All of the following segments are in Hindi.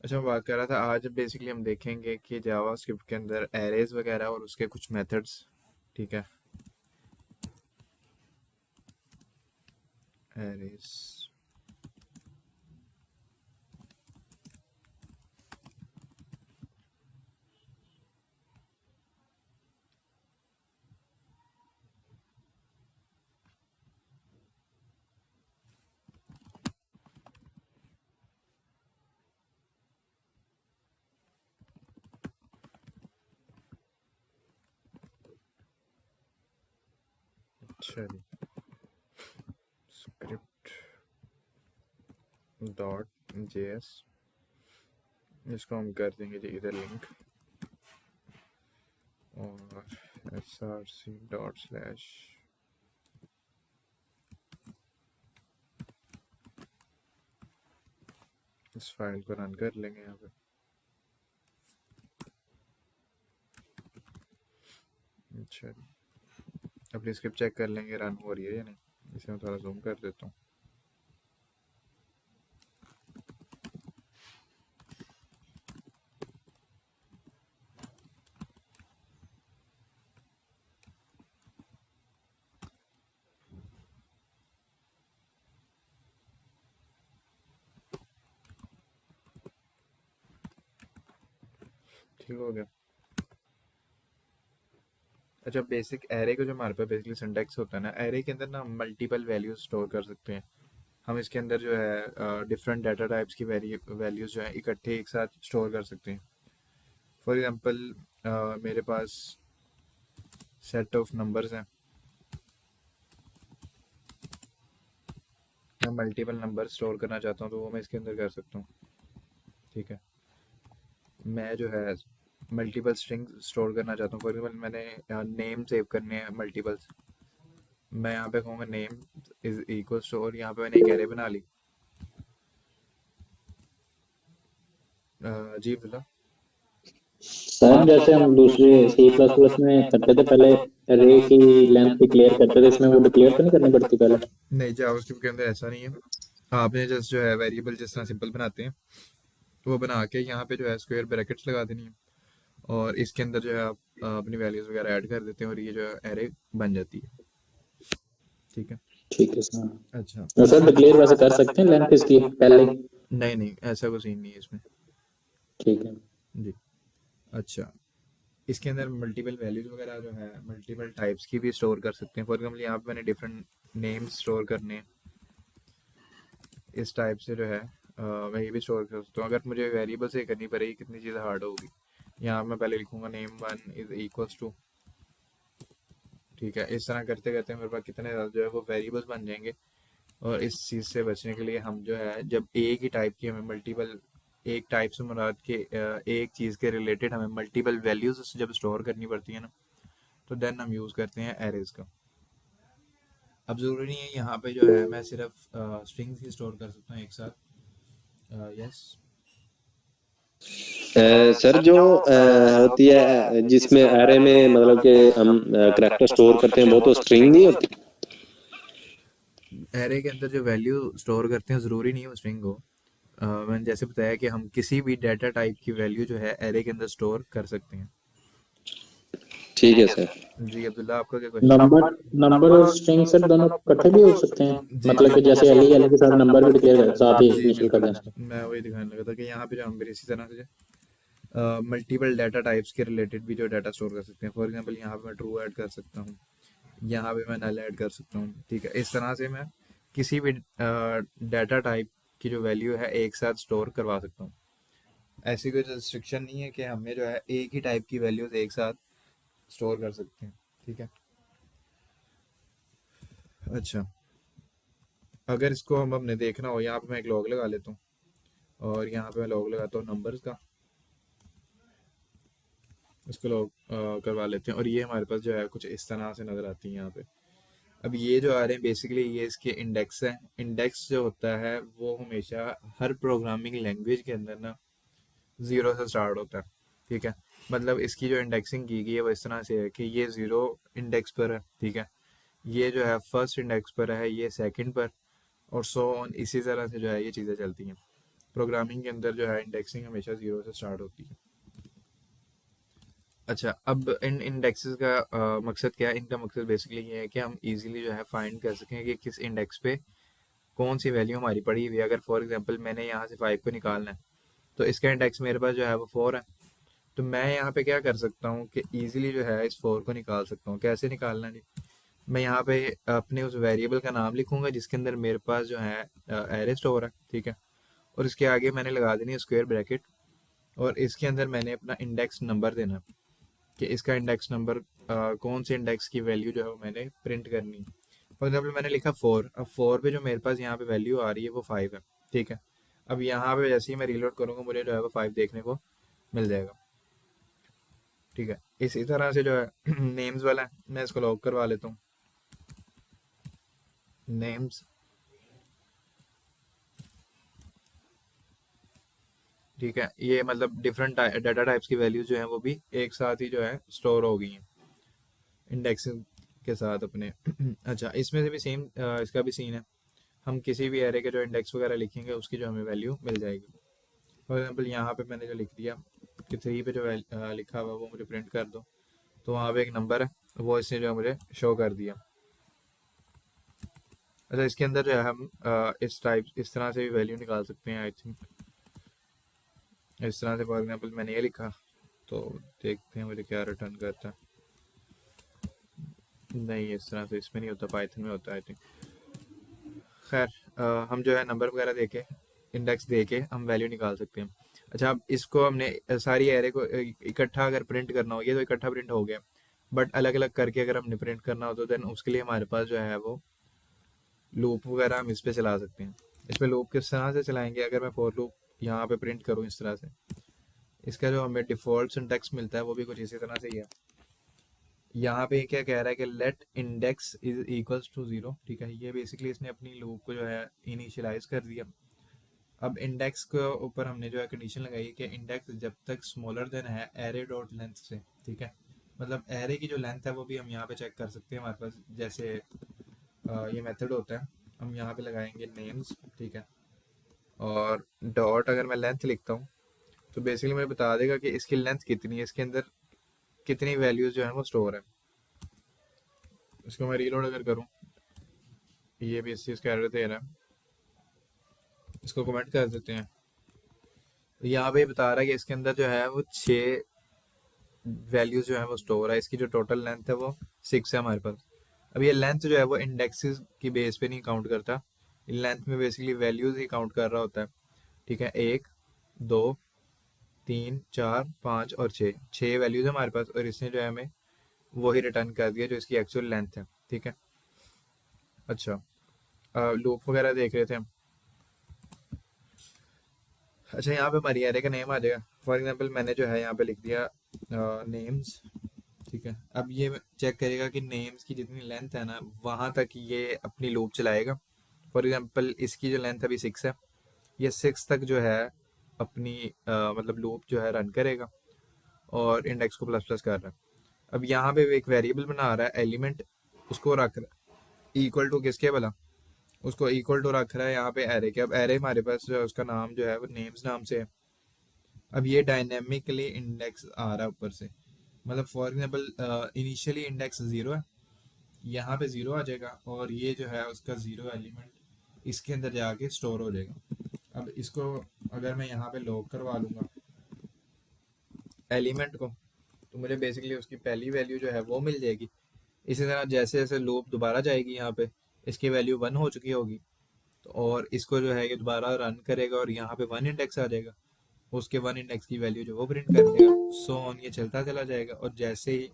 अच्छा, मैं बात कर रहा था आज बेसिकली हम देखेंगे कि जावास्क्रिप्ट के अंदर एरेज वगैरह और उसके कुछ मेथड्स। ठीक है। एरेज। अच्छा जी। स्क्रिप्ट डॉट जेएस, इसको हम कर देंगे जी इधर लिंक। और src डॉट स्लैश इस फाइल को रन कर लेंगे यहाँ पे। अच्छा जी। अपनी स्क्रिप्ट चेक कर लेंगे रन हो रही है या नहीं। इसे मैं थोड़ा जूम कर देता हूँ। ठीक हो गया। अच्छा, बेसिक एरे को जो हमारे पास बेसिकली सिंटैक्स होता है ना, एरे के अंदर ना मल्टीपल वैल्यूज स्टोर कर सकते हैं। हम इसके अंदर जो है डिफरेंट डाटा टाइप्स की वैल्यूज जो है इकट्ठे एक साथ स्टोर कर सकते हैं। फॉर एग्जांपल मेरे पास सेट ऑफ नंबर्स हैं। मैं मल्टीपल नंबर स्टोर करना चाहता हूँ तो वो मैं इसके अंदर कर सकता हूँ। ठीक है। मैं जो है मल्टीपल स्ट्रिंग स्टोर करना चाहता हूँ। फॉर एग्जाम्पल मैंने नेम सेव करने हैं मल्टीपल्स। मैं यहाँ पे कहूँगा नेम इज इक्वल टू, और यहाँ पे मैंने एक एरे बना ली। जी बोला। सर जैसे हम दूसरे सी प्लस प्लस में करते थे पहले, रे की लेंथ डिक्लेयर करते थे, इसमें वो डिक्लेयर तो नहीं करनी पड़ती पहले? नहीं, जावास्क्रिप्ट के अंदर ऐसा नहीं है। आपने जस्ट जो है वेरिएबल जिस तरह सिंपल बनाते हैं वो बना के यहाँ पे जो है स्क्वायर ब्रैकेट्स लगा देनी है। और इसके अंदर जो है आप अपनी वैल्यूज वगैरह ऐड कर देते हैं और ये जो है एरे बन जाती है। ठीक है। ठीक है सर। अच्छा, तो सर इसके डिक्लेयर वैसे कर सकते हैं लेंथ इसकी पहले ही? नहीं नहीं, ऐसा कोई सीन नहीं है इसमें। ठीक है। जी। अच्छा, इसके अंदर मल्टीपल वैल्यूज वगैरह जो है मल्टीपल टाइप्स की भी स्टोर कर सकते हैं। फॉर एग्जाम्पल यहाँ पे मैंने डिफरेंट नेम्स स्टोर करने हैं। इस टाइप से जो है मैं ये भी स्टोर कर सकता हूँ। अगर मुझे वेरिएबल से करनी पड़ेगी कितनी चीज़ें हार्ड होगी। यहाँ मैं पहले लिखूंगा name one is equals to. ठीक है। इस तरह करते करते मेरे पास कितने ज़्यादा जो है वो वेरिएबल्स बन जाएंगे। और इस चीज़ से बचने के लिए हम जो है जब एक ही टाइप की हमें मल्टीपल, एक टाइप से मुराद के एक चीज़ के रिलेटेड हमें मल्टीपल वैल्यूज जब स्टोर करनी पड़ती है ना, तो देन हम यूज़ करते हैं एरेज का। अब ज़रूरी नहीं है यहाँ पे जो है मैं सिर्फ स्ट्रिंग्स ही स्टोर कर सकता हूँ एक साथ। यस। सर जो होती है जिसमें एरे में मतलब कि हम करैक्टर स्टोर करते हैं वो तो स्ट्रिंग नहीं होती? एरे के अंदर जो वैल्यू स्टोर करते हैं ज़रूरी नहीं है वो स्ट्रिंग हो। मैंने जैसे बताया कि हम किसी भी डाटा टाइप की वैल्यू जो है एरे के अंदर स्टोर कर सकते हैं। ठीक है सर। जी अब्दुल्ला, आपका क्या क्वेश्चन नंबर है? नंबर और स्ट्रिंग सर दोनों इकट्ठे भी हो सकते हैं? जी मतलब कि जैसे एल ई एल के साथ नंबर भी डिक्लेयर कर साथ ही जी इनिशियल कर बिल्कुल। दें इसको? मैं वही दिखाने लगा था कि यहाँ पे जो हम इसी तरह से मल्टीपल डाटा टाइप्स के रिलेटेड भी जो डाटा स्टोर कर सकते हैं। फॉर एग्जांपल यहाँ पे मैं ट्रू ऐड कर सकता हूँ, यहाँ पे मैं नल ऐड कर सकता हूँ। ठीक है। इस तरह से मैं किसी भी डाटा टाइप की जो वैल्यू है एक साथ स्टोर करवा सकता हूँ। ऐसी कोई रिस्ट्रिक्शन नहीं है कि हमें जो है एक ही टाइप की वैल्यूज एक साथ स्टोर कर सकते हैं। ठीक है। अच्छा, अगर इसको हम अपने देखना हो, यहाँ पे मैं एक लॉग लगा लेता हूँ और यहाँ पे मैं लॉग लगाता हूँ नंबर्स का। इसको लॉग करवा लेते हैं और ये हमारे पास जो है कुछ इस तरह से नज़र आती है यहाँ पे। अब ये जो आ रहे हैं बेसिकली ये इसके इंडेक्स है। इंडेक्स जो होता है वो हमेशा हर प्रोग्रामिंग लैंग्वेज के अंदर ना ज़ीरो से स्टार्ट होता है। ठीक है। मतलब इसकी जो इंडेक्सिंग की गई है वो इस तरह से है कि ये ज़ीरो इंडेक्स पर है। ठीक है। ये जो है फर्स्ट इंडेक्स पर है, ये सेकंड पर, और सो ऑन इसी तरह से जो है ये चीज़ें चलती हैं। प्रोग्रामिंग के अंदर जो है इंडेक्सिंग हमेशा ज़ीरो से स्टार्ट होती है। अच्छा, अब इन इंडेक्सेस का मकसद क्या है? इनका मकसद बेसिकली ये है कि हम इजीली जो है फाइंड कर सकें कि किस इंडेक्स पे कौन सी वैल्यू हमारी पड़ी हुई है। अगर फॉर एग्जांपल मैंने यहाँ से 5 को निकालना है, तो इसका इंडेक्स मेरे पास जो है वो 4 है। तो मैं यहाँ पे क्या कर सकता हूँ कि इजीली जो है इस 4 को निकाल सकता हूँ। कैसे निकालना है जी? मैं यहाँ पे अपने उस वेरिएबल का नाम लिखूंगा जिसके अंदर मेरे पास जो है एरे स्टोर है, ठीक है। और इसके आगे मैंने लगा देनी है स्क्वायर ब्रैकेट, और इसके अंदर मैंने अपना इंडेक्स नंबर देना है कि इसका इंडेक्स नंबर कौन से इंडेक्स की वैल्यू जो है वो मैंने प्रिंट करनी है। फॉर एग्जाम्पल मैंने लिखा 4, अब 4 पे जो मेरे पास यहाँ पे वैल्यू आ रही है वो 5 है, ठीक है। अब यहाँ पे जैसे ही मैं रीलोड करूँगा मुझे जो है वो 5 देखने को मिल जाएगा, ठीक है। इसी तरह से जो है नेम्स वाला है, मैं इसको लॉक करवा लेता हूँ। नेम्स, ठीक है। ये मतलब डिफरेंट डाटा टाइप्स की वैल्यूज जो है वो भी एक साथ ही जो है स्टोर हो गई हैं इंडेक्सिंग के साथ अपने। अच्छा, इसमें से भी सेम इसका भी सीन है। हम किसी भी एरे के जो इंडेक्स वगैरह लिखेंगे उसकी जो हमें वैल्यू मिल जाएगी। फॉर एग्जांपल यहाँ पे मैंने जो लिख दिया कि 3 पे जो लिखा हुआ वो मुझे प्रिंट कर दो, तो वहाँ पे एक नंबर है वो इसने जो है मुझे शो कर दिया। अच्छा, इसके अंदर जो है हम इस तरह से भी वैल्यू निकाल सकते हैं आई थिंक। इस तरह से फॉर एग्जांपल मैंने ये लिखा, तो देखते हैं मुझे क्या रिटर्न करता है। नहीं, इस तरह से इसमें नहीं होता, पाइथन में होता है आई थिंक। खैर, हम जो है नंबर वगैरह देके इंडेक्स देके हम वैल्यू निकाल सकते हैं। अच्छा, अब इसको हमने सारी एरे को इकट्ठा अगर प्रिंट करना हो, ये तो इकट्ठा प्रिंट हो गया, बट अलग अलग करके अगर हमने प्रिंट करना हो तो देन उसके लिए हमारे पास जो है वो लूप वगैरह हम इस पे चला सकते हैं। इस पे लूप किस तरह से चलाएंगे? अगर मैं फॉर लूप यहाँ पे प्रिंट करूँ इस तरह से, इसका जो हमें डिफॉल्ट सिंटैक्स मिलता है वो भी कुछ इसी तरह से ही है। यहाँ पे क्या कह रहा है कि let index is equals to 0, ठीक है। ये बेसिकली इसने अपनी लूप को जो है इनिशियलाइज कर दिया। अब इंडेक्स के ऊपर हमने जो है कंडीशन लगाई कि इंडेक्स जब तक स्मॉलर देन है एरे डॉट लेंथ से, ठीक है। मतलब एरे की जो लेंथ है वो भी हम यहाँ पे चेक कर सकते हैं। हमारे पास जैसे ये मेथड होता है, हम यहाँ पे लगाएंगे नेम्स, ठीक है। और डॉट अगर मैं लेंथ लिखता हूँ तो बेसिकली मुझे बता देगा कि इसकी लेंथ कितनी है, इसके अंदर कितनी वैल्यूज जो है वो स्टोर है। इसको मैं रीलोड अगर करूँ, ये भी इस चीज़ का एरर दे रहा है, इसको कमेंट कर देते हैं। तो यहाँ पे बता रहा है कि इसके अंदर जो है वो 6 वैल्यूज जो है वो स्टोर है। इसकी जो टोटल लेंथ है वो 6 है हमारे पास। अब ये लेंथ जो है वो इंडेक्सेस की बेस पे नहीं काउंट करता, लेंथ में बेसिकली वैल्यूज ही काउंट कर रहा होता है, ठीक है। 1, 2, 3, 4, 5 और 6 वैल्यूज है हमारे पास, और इसने जो है हमें वही रिटर्न कर दिया जो इसकी एक्चुअल लेंथ है, ठीक है। अच्छा, लूप वगैरह देख रहे थे हम। अच्छा, यहाँ पे हमारी एरे का नेम आ जाएगा। फॉर एग्जांपल मैंने जो है यहाँ पे लिख दिया नेम्स, ठीक है। अब ये चेक करेगा कि नेम्स की जितनी लेंथ है ना वहाँ तक ये अपनी लूप चलाएगा। फॉर एग्जांपल इसकी जो लेंथ अभी 6 है, ये 6 तक जो है अपनी मतलब लूप जो है रन करेगा, और इंडेक्स को प्लस प्लस कर रहा है। अब यहाँ पे एक वेरिएबल बना रहा है एलिमेंट, उसको रख रहा है इक्वल टू किसके भला, उसको इक्वल टू रख रहा है यहाँ पे एरे के। अब एरे हमारे पास जो है उसका नाम जो है वो नेम्स नाम से है। अब ये डायनेमिकली इंडेक्स आ रहा है ऊपर से, मतलब फॉर एग्जांपल इनिशियली इंडेक्स 0 है, यहाँ पे 0 आ जाएगा, और ये जो है उसका 0 एलिमेंट इसके अंदर जाके स्टोर हो जाएगा। अब इसको अगर मैं यहाँ पे लॉक करवा लूँगा एलिमेंट को, तो मुझे बेसिकली उसकी पहली वैल्यू जो है वो मिल जाएगी। इसी तरह जैसे जैसे लूप दोबारा जाएगी यहाँ पे, इसकी वैल्यू 1 हो चुकी होगी, तो और इसको जो है ये दोबारा रन करेगा और यहाँ पे 1 इंडेक्स आ जाएगा, उसके 1 इंडेक्स की वैल्यू जो वो प्रिंट कर देगा। सो ऑन ये चलता चला जाएगा, और जैसे ही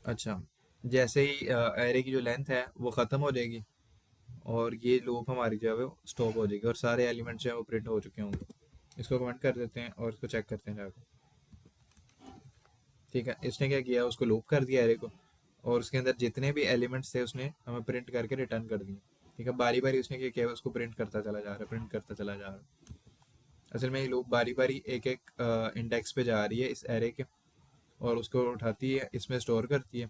अच्छा, जैसे ही एरे की जो लेंथ है वो ख़त्म हो जाएगी, और ये लूप हमारी जो है वो स्टॉप हो जाएगी, और सारे एलिमेंट्स जो है वो प्रिंट हो चुके होंगे। इसको कमेंट कर देते हैं और इसको चेक करते हैं जाकर, ठीक है। इसने क्या किया, उसको लूप कर दिया एरे को, और उसके अंदर जितने भी एलिमेंट्स थे उसने हमें प्रिंट करके रिटर्न कर दिए, ठीक है। बारी बारी उसने क्या किया, उसको प्रिंट करता चला जा रहा है, प्रिंट करता चला जा रहा है। असल में ये लूप बारी बारी एक एक इंडेक्स पे जा रही है इस एरे के, और उसको उठाती है, इसमें स्टोर करती है,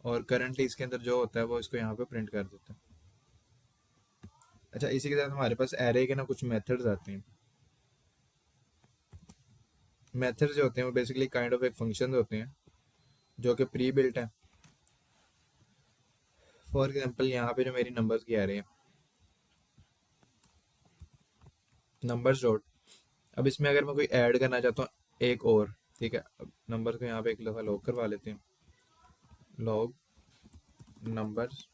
और करंटली इसके अंदर जो होता है वो इसको यहाँ पे प्रिंट कर देता है। अच्छा, इसी के साथ हमारे पास एरे के ना कुछ मेथड्स आते हैं। मेथड्स जो होते हैं वो बेसिकली काइंड ऑफ एक फंक्शन होते हैं जो कि प्री बिल्ट है। फॉर एग्जांपल यहाँ पे जो मेरी नंबर्स की एरे है, नंबर्स डॉट, अब इसमें अगर मैं कोई ऐड करना चाहता हूँ एक और, ठीक है, अब नंबर को यहाँ पे एक दफ़ा लॉग करवा लेते हैं, लॉग नंबर्स।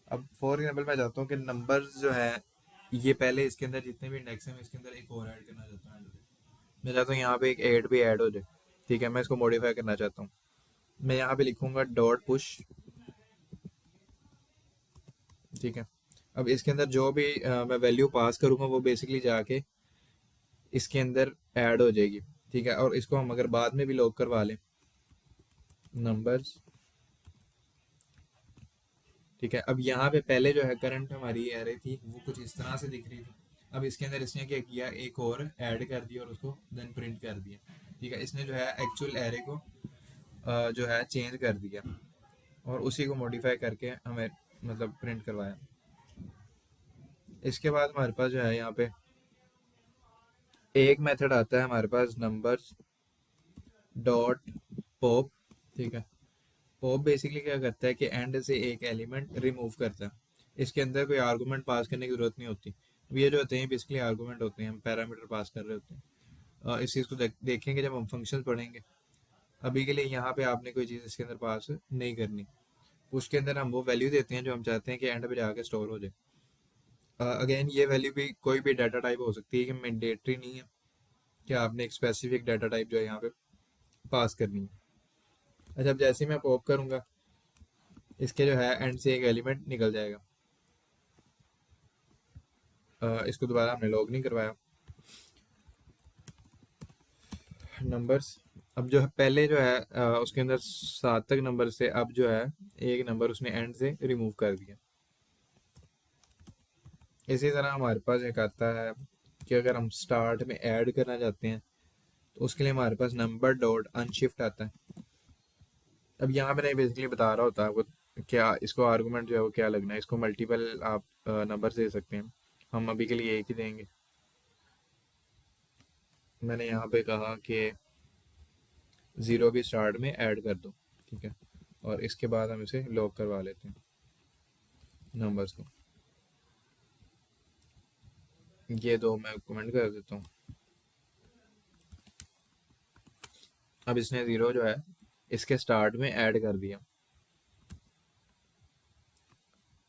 अब फॉर एग्जांपल मैं चाहता हूँ कि नंबर्स जो है ये पहले इसके अंदर जितने भी इंडेक्स हैं मैं इसके अंदर एक और ऐड करना चाहता हूँ। मैं चाहता हूँ यहाँ पे एक एड भी ऐड हो जाए, ठीक है, मैं इसको मॉडिफाई करना चाहता हूँ। मैं यहाँ पे लिखूंगा डॉट पुश, ठीक है। अब इसके अंदर जो भी मैं वैल्यू पास करूँगा वो बेसिकली जाके इसके अंदर ऐड हो जाएगी, ठीक है। और इसको हम अगर बाद में भी लॉग करवा लें नंबर्स, ठीक है। अब यहाँ पे पहले जो है करंट हमारी एरे थी वो कुछ इस तरह से दिख रही थी। अब इसके अंदर इसने क्या किया, एक और ऐड कर दिया और उसको देन प्रिंट कर दिया, ठीक है। इसने जो है एक्चुअल एरे को जो है चेंज कर दिया और उसी को मॉडिफाई करके हमें मतलब प्रिंट करवाया। इसके बाद हमारे पास जो है यहाँ पे एक मेथड आता है हमारे पास नंबर्स डॉट पॉप, ठीक है। पॉप बेसिकली क्या करता है कि एंड से एक एलिमेंट रिमूव करता है। इसके अंदर कोई आर्गूमेंट पास करने की जरूरत नहीं होती। अब ये जो होते हैं बेसिकली आर्गूमेंट होते हैं, हम पैरामीटर पास कर रहे होते हैं। इस चीज़ को देखेंगे जब हम फंक्शन पढ़ेंगे। अभी के लिए यहाँ पे आपने कोई चीज़ इसके अंदर पास नहीं करनी। उसके अंदर हम वो वैल्यू देते हैं जो हम चाहते हैं कि एंड पे जाके स्टोर हो जाए। अगेन ये वैल्यू भी कोई भी डाटा टाइप हो सकती है, कि मैंडेटरी नहीं है कि आपने एक स्पेसिफिक डाटा टाइप जो है यहाँ पे पास करनी है। अच्छा, अब जैसे ही मैं पॉप करूँगा इसके जो है एंड से एक एलिमेंट निकल जाएगा। इसको दोबारा हमने लॉग नहीं करवाया। नंबर्स, अब जो है पहले जो है उसके अंदर 7 तक नंबर से अब जो है एक नंबर उसने एंड से रिमूव कर दिया। इसी तरह हमारे पास एक आता है कि अगर हम स्टार्ट में ऐड करना चाहते हैं तो उसके लिए हमारे पास नंबर डॉट अनशिफ्ट आता है। अब यहाँ पे नहीं बेसिकली बता रहा होता है आपको क्या इसको आर्गूमेंट जो है वो क्या लगना है। इसको मल्टीपल आप नंबर दे सकते हैं, हम अभी के लिए एक ही देंगे। मैंने यहाँ पे कहा कि 0 भी स्टार्ट में ऐड कर दो, ठीक है। और इसके बाद हम इसे लॉक करवा लेते हैं नंबर्स को। ये दो मैं कमेंट कर देता हूँ। अब इसने 0 जो है इसके स्टार्ट में ऐड कर दिया।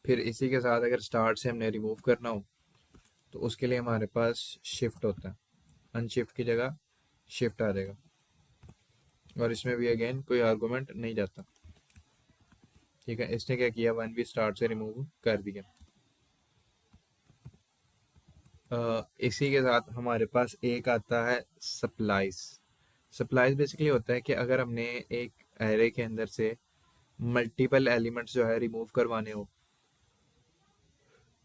फिर इसी के साथ अगर स्टार्ट से हमने रिमूव करना हो तो उसके लिए हमारे पास शिफ्ट होता है, अनशिफ्ट की जगह शिफ्ट आ जाएगा। और इसमें भी अगेन कोई आर्गूमेंट नहीं जाता, ठीक है। इसने क्या किया, वन भी स्टार्ट से रिमूव कर दिया। इसी के साथ हमारे पास एक आता है सप्लाइज। सप्लाइज बेसिकली होता है कि अगर हमने एक एरे के अंदर से मल्टीपल एलिमेंट्स जो है रिमूव करवाने हो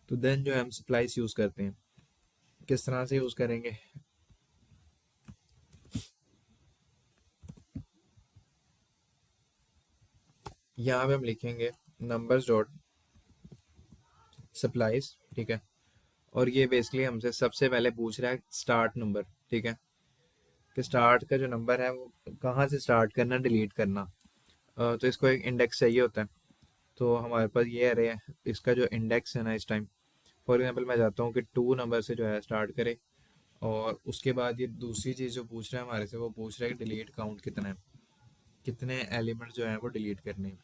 तो देन जो है हम सप्लाइज यूज करते हैं। किस तरह से यूज करेंगे, यहाँ पे हम लिखेंगे नंबर्स डॉट सप्लाइज, ठीक है। और ये बेसिकली हमसे सबसे पहले पूछ रहा है स्टार्ट नंबर, ठीक है, कि स्टार्ट का जो नंबर है वो कहाँ से स्टार्ट करना डिलीट करना। तो इसको एक इंडेक्स चाहिए होता है। तो हमारे पास ये अरे है, इसका जो इंडेक्स है ना इस टाइम, फॉर एग्जांपल मैं चाहता हूँ कि 2 नंबर से जो है स्टार्ट करे। और उसके बाद ये दूसरी चीज़ जो पूछ रहा है हमारे से, वो पूछ रहा है कि डिलीट काउंट कितना है, कितने एलिमेंट्स जो है वो डिलीट करने हैं।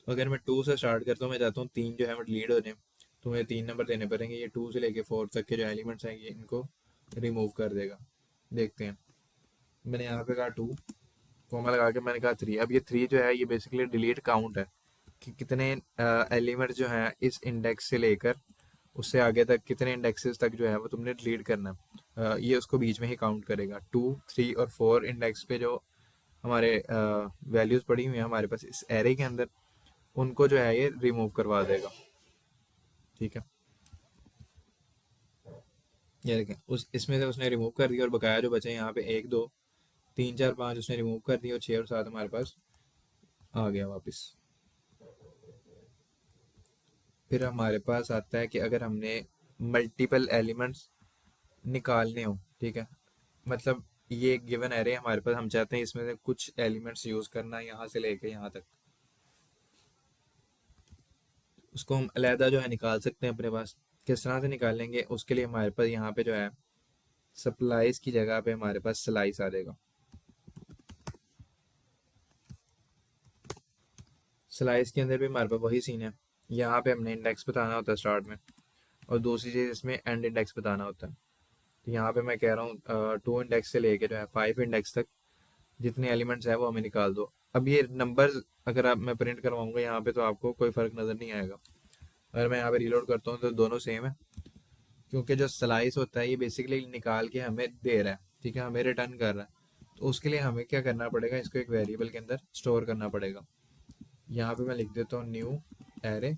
तो अगर मैं 2 से स्टार्ट करता हूँ, मैं चाहता हूँ 3 जो है वो डिलीट हो जाए, तो मुझे 3 नंबर देने पड़ेंगे। ये 2 से लेके 4 तक के जो एलिमेंट्स हैं ये इनको रिमूव कर देगा। देखते हैं, मैंने यहाँ पे कहा 2, कॉमा लगा के मैंने कहा 3। अब ये 3 जो है ये बेसिकली डिलीट काउंट है कि कितने एलिमेंट जो हैं इस इंडेक्स से लेकर उससे आगे तक कितने इंडेक्सेस तक जो है वो तुमने डिलीट करना है। ये उसको बीच में ही काउंट करेगा। 2, 3 और 4 इंडेक्स पे जो हमारे वैल्यूज़ पड़ी हुई हैं हमारे पास इस एरे के अंदर, उनको जो है ये रिमूव करवा देगा, ठीक है। ये देखें, उस इसमें से उसने रिमूव कर दिया और बकाया जो बचे यहाँ पे 1, 2 3 4 5 उसने रिमूव कर दिया और 6 और 7 हमारे पास आ गया वापस। फिर हमारे पास आता है कि अगर हमने मल्टीपल एलिमेंट्स निकालने हो, ठीक है, मतलब ये एक गिवन एरे हमारे पास, हम चाहते हैं इसमें से कुछ एलिमेंट्स यूज करना यहाँ से लेके यहाँ तक, उसको हम अलहदा जो है निकाल सकते हैं अपने पास। किस तरह से निकालेंगे, उसके लिए हमारे पास यहाँ पे जो है सप्लाइज की जगह पे हमारे पास स्लाइस आ जाएगा। स्लाइस के अंदर भी हमारे पास वही सीन है, यहाँ पे हमने इंडेक्स बताना होता है स्टार्ट में, और दूसरी चीज़ इसमें एंड इंडेक्स बताना होता है। तो यहाँ पे मैं कह रहा हूँ 2 इंडेक्स से लेके जो है 5 इंडेक्स तक जितने एलिमेंट्स है वो हमें निकाल दो। अब ये नंबर्स अगर आप मैं प्रिंट करवाऊंगा यहाँ पे तो आपको कोई फ़र्क नज़र नहीं आएगा। अगर मैं यहाँ पे रीलोड करता हूँ तो दोनों सेम है, क्योंकि जो स्लाइस होता है ये बेसिकली निकाल के हमें दे रहा है, ठीक है, हमें रिटर्न कर रहा है। तो उसके लिए हमें क्या करना पड़ेगा, इसको एक वेरिएबल के अंदर स्टोर करना पड़ेगा। यहाँ पे मैं लिख देता हूँ new array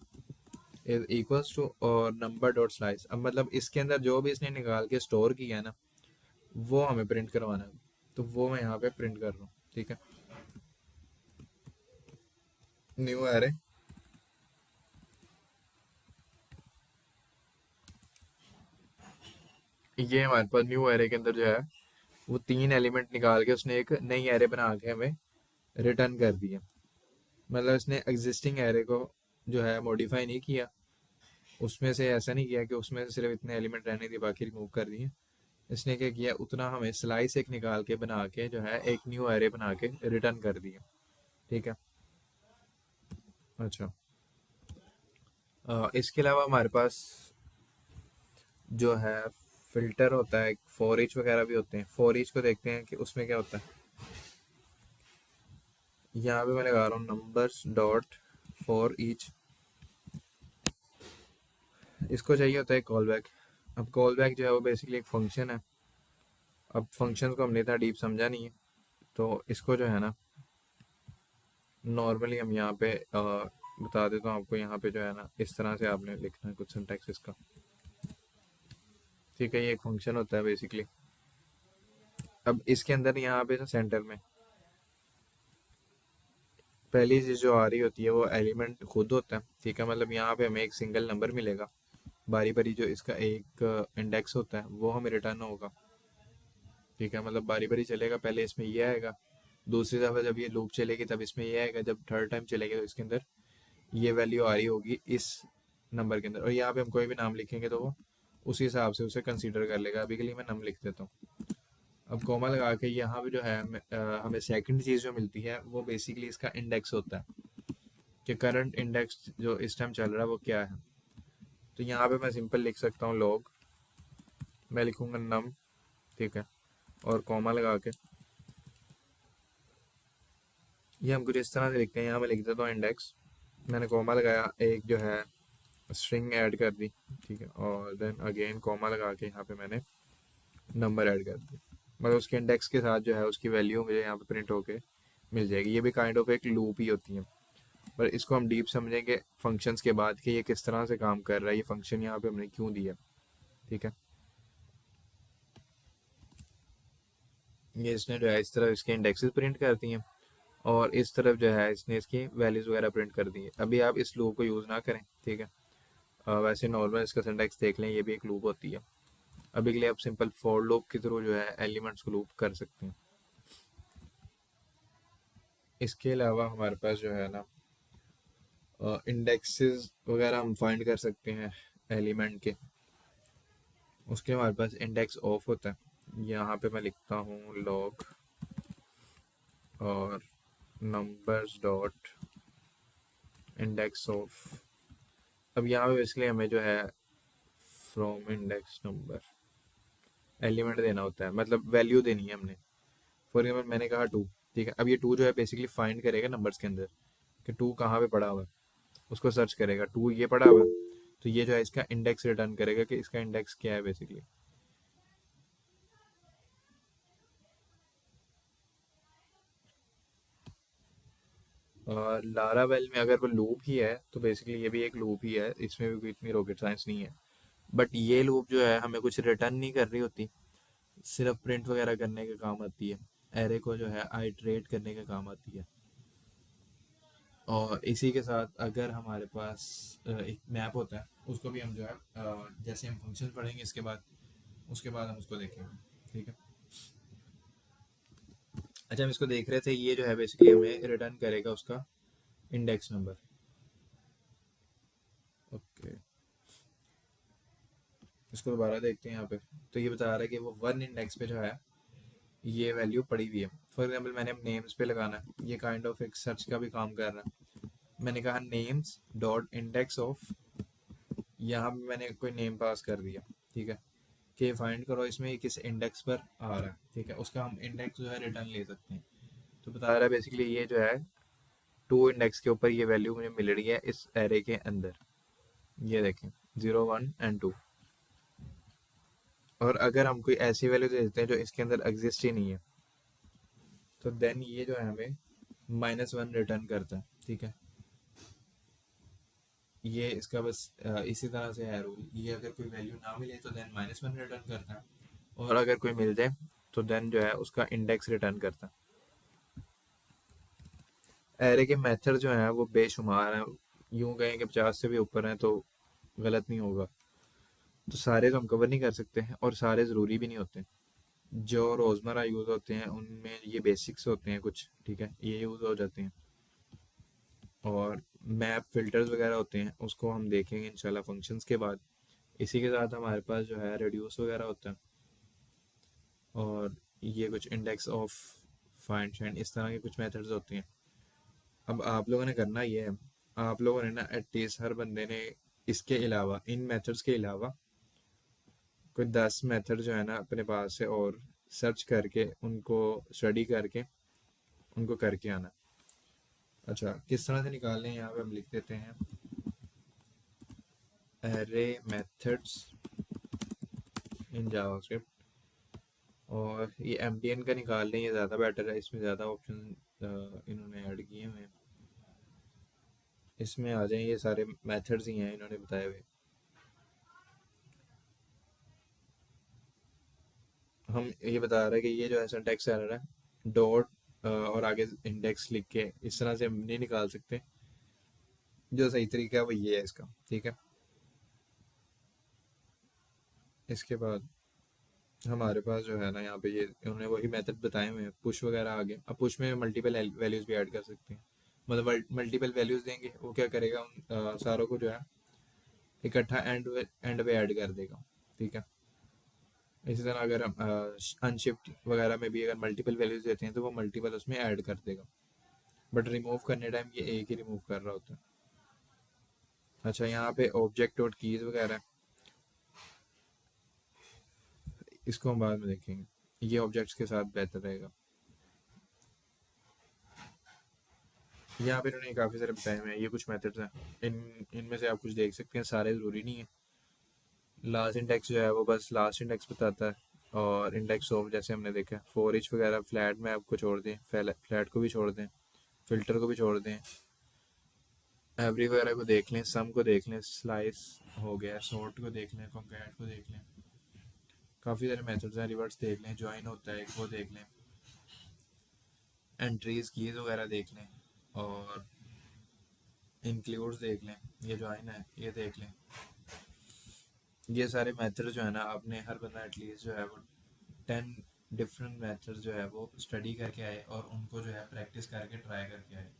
is equals to और नंबर डॉट स्लाइस। अब मतलब इसके अंदर जो भी इसने निकाल के स्टोर किया है ना वो हमें प्रिंट करवाना है, तो वो मैं यहाँ पे प्रिंट कर रहा हूँ, ठीक है। न्यू एरे ये हमारे पास न्यू एरे के अंदर जो है वो 3 एलिमेंट निकाल के उसने एक नई एरे बना के हमें रिटर्न कर दी है। मतलब इसने एग्जिस्टिंग एरे को जो है मॉडिफाई नहीं किया, उसमें से ऐसा नहीं किया कि उसमें से सिर्फ इतने एलिमेंट रहने थे बाकी रिमूव कर दिए। इसने क्या किया, उतना हमें स्लाइस एक निकाल के बना के जो है एक न्यू एरे बना के रिटर्न कर दिया, ठीक है। अच्छा, इसके अलावा हमारे पास जो है फिल्टर होता है, फॉर ईच वगैरह भी होते हैं। फॉर ईच को देखते हैं कि उसमें क्या होता है। यहाँ पे मैं लगा रहा हूँ नंबर्स डॉट फॉर ईच, इसको चाहिए होता है कॉल बैक। अब कॉल बैक जो है वो बेसिकली एक फंक्शन है। अब फंक्शन को हमने इतना डीप समझा नहीं है, तो इसको जो है ना नॉर्मली हम यहाँ पे बता देता हूँ आपको। यहाँ पे जो है ना इस तरह से आपने लिखना है कुछ सिंटैक्स इसका, ठीक है। ये एक फंक्शन होता है बेसिकली। अब इसके अंदर यहाँ पे सेंटर में पहली चीज़ जो आ रही होती है वो एलिमेंट खुद होता है, ठीक है। मतलब यहाँ पे हमें एक सिंगल नंबर मिलेगा, बारी बारी जो इसका एक इंडेक्स होता है वो हमें रिटर्न होगा, ठीक है। मतलब बारी बारी चलेगा, पहले इसमें ये आएगा, दूसरी दफ़ा जब ये लूप चलेगी तब इसमें ये आएगा, जब थर्ड टाइम चलेगी तो इसके अंदर ये वैल्यू आ रही होगी इस नंबर के अंदर। और यहाँ पे हम कोई भी नाम लिखेंगे तो वो उसी हिसाब से उसे कंसीडर कर लेगा। अभी के लिए मैं नाम लिख देता हूँ। अब कोमा लगा के यहाँ पे जो है हमें सेकंड चीज़ जो मिलती है वो बेसिकली इसका इंडेक्स होता है, कि करंट इंडेक्स जो इस टाइम चल रहा है वो क्या है। तो यहाँ पे मैं सिंपल लिख सकता हूँ लॉग, मैं लिखूंगा नम, ठीक है, और कोमा लगा के ये हम कुछ इस तरह से लिखते हैं। यहाँ मैं लिख देता हूँ इंडेक्स, मैंने कोमा लगाया, एक जो है स्ट्रिंग ऐड कर दी, ठीक है, और देन अगेन कोमा लगा के यहाँ पे मैंने नंबर ऐड कर दी। मतलब उसके इंडेक्स के साथ जो है उसकी वैल्यू मुझे यहाँ पे प्रिंट होके मिल जाएगी। ये भी काइंड ऑफ एक लूप ही होती है, पर इसको हम डीप समझेंगे फंक्शंस के बाद कि ये किस तरह से काम कर रहा है, ये फंक्शन यहाँ पे हमने क्यों दिया, ठीक है। ये इसने जो है इस तरह इसके इंडेक्सेस प्रिंट कर दिए हैं, और इस तरफ जो है इसने इसकी वैल्यूज़ वगैरह प्रिंट कर दी है। अभी आप इस लूप को यूज़ ना करें, ठीक है। वैसे नॉर्मल इसका सिंटैक्स देख लें, ये भी एक लूप होती है। अभी के लिए आप सिंपल फॉर लूप के थ्रू जो है एलिमेंट्स को लूप कर सकते हैं। इसके अलावा हमारे पास जो है ना इंडेक्सेस वगैरह हम फाइंड कर सकते हैं एलिमेंट के। उसके हमारे पास इंडेक्स ऑफ होता है। यहाँ पे मैं लिखता हूँ लॉग और नंबर्स डॉट इंडेक्स ऑफ। अब यहाँ पे बेसिकली हमें जो है फ्रॉम इंडेक्स नंबर एलिमेंट देना होता है, मतलब वैल्यू देनी है हमने। फॉर एग्जाम्पल मैंने कहा टू, ठीक है। अब ये टू जो है बेसिकली फाइंड करेगा नंबर्स के अंदर कि टू कहाँ पे पड़ा हुआ है, उसको सर्च करेगा, टू ये पड़ा हुआ है, तो ये जो है इसका इंडेक्स रिटर्न करेगा कि इसका इंडेक्स क्या है बेसिकली। और लारावेल में अगर वो लूप ही है तो बेसिकली ये भी एक लूप ही है, इसमें भी कोई इतनी रॉकेट साइंस नहीं है। बट ये लूप जो है हमें कुछ रिटर्न नहीं कर रही होती, सिर्फ प्रिंट वगैरह करने के काम आती है। एरे को जो है आइटरेट करने का काम आती है। और इसी के साथ अगर हमारे पास एक मैप होता है, उसको भी हम जो है जैसे हम फंक्शन पढ़ेंगे इसके बाद, उसके बाद हम उसको देखेंगे। ठीक है। अच्छा, हम इसको देख रहे थे, ये जो है बेसिकली हमें रिटर्न करेगा उसका इंडेक्स नंबर। ओके, इसको दोबारा देखते हैं यहाँ पे। तो ये बता रहा है कि वो वन इंडेक्स पे जो है ये वैल्यू पड़ी हुई है। फॉर एग्जाम्पल मैंने अब नेम्स पे लगाना है, ये काइंड ऑफ एक सर्च का भी काम कर रहा है। मैंने कहा नेम्स डॉट इंडेक्स ऑफ, यहाँ पे मैंने कोई नेम पास कर दिया। ठीक है, कि फाइंड करो इसमें ये किस इंडेक्स पर आ रहा है। ठीक है, उसका हम इंडेक्स जो है रिटर्न ले सकते हैं। तो बता रहा है बेसिकली ये जो है टू इंडेक्स के ऊपर ये वैल्यू मुझे मिल रही है इस एरे के अंदर। ये देखें, 0 1 and 2। और अगर हम कोई ऐसी वैल्यू दे देते हैं जो इसके अंदर एग्जिस्ट ही नहीं है, तो देन ये जो है हमें -1 रिटर्न करता है। ठीक है, ये इसका बस इसी तरह से है रूल। ये अगर कोई वैल्यू ना मिले तो देन -1 रिटर्न करता है, और अगर कोई मिल जाए तो देन जो है उसका इंडेक्स रिटर्न करता है। एरे के मेथड जो हैं वो बेशुमार हैं। यूं कहें कि 50 से भी ऊपर हैं तो गलत नहीं होगा। तो सारे तो हम कवर नहीं कर सकते हैं, और सारे ज़रूरी भी नहीं होते। जो रोज़मर्रा यूज़ होते हैं उनमें ये बेसिक्स होते हैं कुछ। ठीक है, ये यूज़ हो जाते हैं। और मैप फिल्टर्स वगैरह होते हैं, उसको हम देखेंगे इंशाल्लाह फंक्शंस के बाद। इसी के साथ हमारे पास जो है रेड्यूस वगैरह होता है, और ये कुछ इंडेक्स ऑफ, फाइंड शाइंड, इस तरह के कुछ मेथड्स होते हैं। अब आप लोगों ने करना ये है, आप लोगों ने ना एटलीस्ट हर बंदे ने इसके अलावा, इन मेथड्स के अलावा कोई 10 मेथड जो है ना अपने पास से और सर्च करके उनको स्टडी करके उनको करके आना। अच्छा, किस तरह से निकालने हैं, यहाँ पे हम लिख देते हैं एरे मेथड्स इन जावास्क्रिप्ट। और ये एमटीएन का निकाल लें, ये ज़्यादा बेटर है, इसमें ज़्यादा ऑप्शन इन्होंने ऐड किए हुए हैं। इसमें आ जाए, ये सारे मेथड्स ही हैं इन्होंने बताए हुए। हम ये बता रहे हैं कि ये जो है सिंटैक्स एरर है, डॉट और आगे इंडेक्स लिख के इस तरह से हम नहीं निकाल सकते। जो सही तरीका है वो ये है इसका। ठीक है, इसके बाद हमारे पास जो है ना यहाँ पे ये उन्होंने वही मेथड बताए हुए हैं, पुश वगैरह आगे। अब पुश में मल्टीपल वैल्यूज भी ऐड कर सकते हैं। मतलब मल्टीपल वैल्यूज देंगे, वो क्या करेगा उन सारों को जो है इकट्ठा एंड एंड पे ऐड कर देगा। ठीक है, इसी तरह अगर हम अनशिफ्ट वगैरह में भी अगर मल्टीपल वैल्यूज देते हैं तो वो मल्टीपल उसमें ऐड कर देगा। बट रिमूव करने टाइम ये एक ही रिमूव कर रहा होता है। अच्छा, यहाँ पे ऑब्जेक्ट डॉट कीज वगैरह, इसको हम बाद में देखेंगे, ये ऑब्जेक्ट्स के साथ बेहतर रहेगा। यहाँ पे इन्होंने काफ़ी सारे बताए हुए हैं, ये कुछ मेथड्स हैं। इनमें से आप कुछ देख सकते हैं, सारे ज़रूरी नहीं है। लास्ट इंडेक्स जो है वो बस लास्ट इंडेक्स बताता है। और इंडेक्स ऑफ जैसे हमने देखा, फोर इच वगैरह, फ्लैट में आपको छोड़ दें, फ्लैट को भी छोड़ दें, फिल्टर को भी छोड़ दें, एवरी वगैरह को देख लें, सम को देख लें, स्लाइस हो गया, सॉर्ट को देख लें, कॉन्कैट को देख लें। काफ़ी सारे मेथड्स हैं, रिवर्स देख लें, ज्वाइन होता है वो देख लें, एंट्रीज कीज वगैरह देख लें, और इंक्लूड्स देख लें, ये ज्वाइन है ये देख लें। ये सारे मेथड जो है ना, आपने हर बंदा एटलीस्ट जो है वो 10 डिफरेंट मेथड जो है वो स्टडी करके आए और उनको जो है प्रैक्टिस करके ट्राई करके आए।